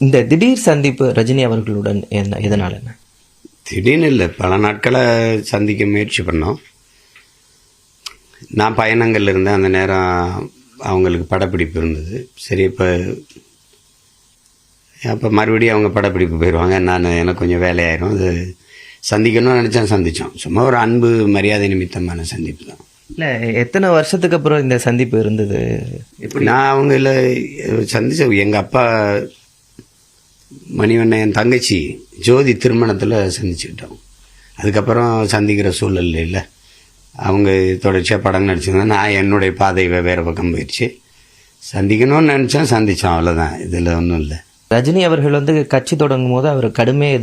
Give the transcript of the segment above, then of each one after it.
இந்த திடீர் சந்திப்பு ரஜினி அவர்களுடன் எதனால என்ன? திடீர்னு இல்லை, பல நாட்களை சந்திக்க முயற்சி பண்ணோம். நான் பயணங்கள்ல இருந்தேன் அந்த நேரம். அவங்களுக்கு படப்பிடிப்பு இருந்தது. சரி, அப்போ மறுபடியும் அவங்க படப்பிடிப்பு போயிடுவாங்க, எனக்கு கொஞ்சம் வேலையாயிரும். அது சந்திக்கணும்னு நினச்சேன், சந்தித்தோம். சும்மா ஒரு அன்பு மரியாதை நிமித்தமான சந்திப்பு தான். இல்லை, எத்தனை வருஷத்துக்கு அப்புறம் இந்த சந்திப்பு இருந்தது? நான் அவங்கள சந்திச்ச எங்கள் அப்பா மணிவண்ணன், என் தங்கச்சி ஜோதி திருமணத்தில் சந்திச்சுக்கிட்டோம். அதுக்கப்புறம் சந்திக்கிற சூழல் இல்லை. அவங்க தொடர்ச்சியாக படம் நடிச்சிருந்தேன். நான் என்னுடைய பாதை வேறு பக்கம் போயிடுச்சு. சந்திக்கணும்னு நினச்சேன், சந்தித்தோம், அவ்வளோதான். இதில் ஒன்றும் இல்லை. ரஜினி அவர்கள் கட்சி தொடங்கும் போது அவர் கடுமையாக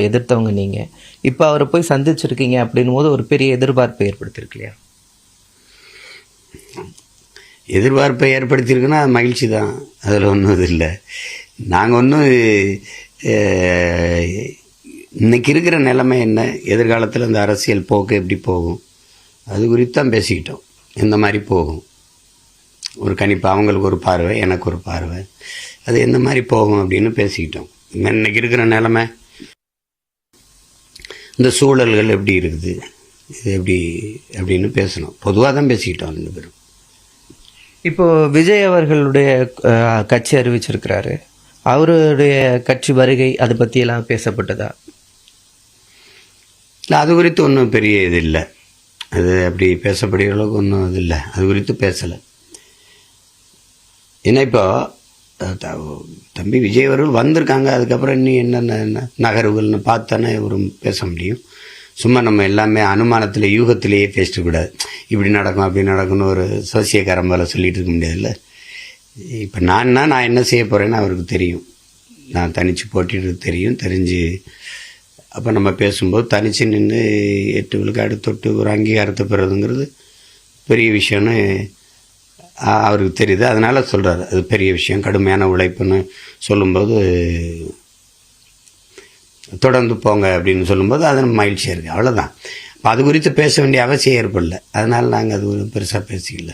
எதிர்த்தவங்க நீங்கள். இப்போ அவரை போய் சந்திச்சிருக்கீங்க அப்படின்னும் போது ஒரு பெரிய எதிர்பார்ப்பை ஏற்படுத்தியிருக்கு இல்லையா? எதிர்பார்ப்பை ஏற்படுத்தியிருக்குன்னா அது மகிழ்ச்சி தான், அதில் ஒன்றும் இது இல்லை. நாங்கள் ஒன்றும் இன்றைக்கி இருக்கிற நிலைமை என்ன, எதிர்காலத்தில் இந்த அரசியல் போக்கு எப்படி போகும், அது குறித்து தான் பேசிக்கிட்டோம். எந்த மாதிரி போகும், ஒரு கணிப்பு, அவங்களுக்கு ஒரு பார்வை, எனக்கு ஒரு பார்வை, அது எந்த மாதிரி போகும் அப்படின்னு பேசிக்கிட்டோம். இன்றைக்கி இருக்கிற நிலைமை, இந்த சூழல்கள் எப்படி இருக்குது, இது எப்படி அப்படின்னு பேசணும். பொதுவாக தான் பேசிக்கிட்டோம் ரெண்டு பேரும். இப்போ விஜய் அவர்களுடைய கட்சி அறிவிச்சிருக்கிறாரு, அவருடைய கட்சி வருகை அதை பற்றியெல்லாம் பேசப்பட்டதா? இல்லை, அது குறித்து ஒன்றும் பெரிய இது இல்லை. அது அப்படி பேசக்கூடிய அளவுக்கு ஒன்றும் இது இல்லை. அது குறித்து பேசலை. ஏன்னா இப்போ தம்பி விஜய் அவர்கள் வந்திருக்காங்க, அதுக்கப்புறம் இன்னும் என்னென்ன நகர்வுகள்னு பார்த்தானே ஒரு பேச முடியும். சும்மா நம்ம எல்லாமே அனுமானத்தில் யூகத்திலேயே பேசிட்டு கூடாது. இப்படி நடக்கும் அப்படி நடக்கும்னு ஒரு சோசியக்காரன் மேலே சொல்லிட்டு இருக்க முடியாதுல்ல. இப்போ நான் என்ன செய்ய போகிறேன்னு அவருக்கு தெரியும். நான் தனித்து போட்டிட்டு தெரியும். தெரிஞ்சு அப்போ நம்ம பேசும்போது தனித்து நின்று 8 விழுக்காடு தொட்டு ஒரு அங்கீகாரத்தை பெறுறதுங்கிறது பெரிய விஷயம்னு அவருக்கு தெரியுது. அதனால் சொல்கிறார், அது பெரிய விஷயம், கடுமையான உழைப்புன்னு சொல்லும்போது தொடர்ந்து போங்க அப்படின்னு சொல்லும்போது அது நம்ம மகிழ்ச்சியாக இருக்குது. அவ்வளோதான். அது குறித்து பேச வேண்டிய அவசியம் ஏற்படல. அதனால் நாங்கள் அது பெருசாக பேசிக்கல.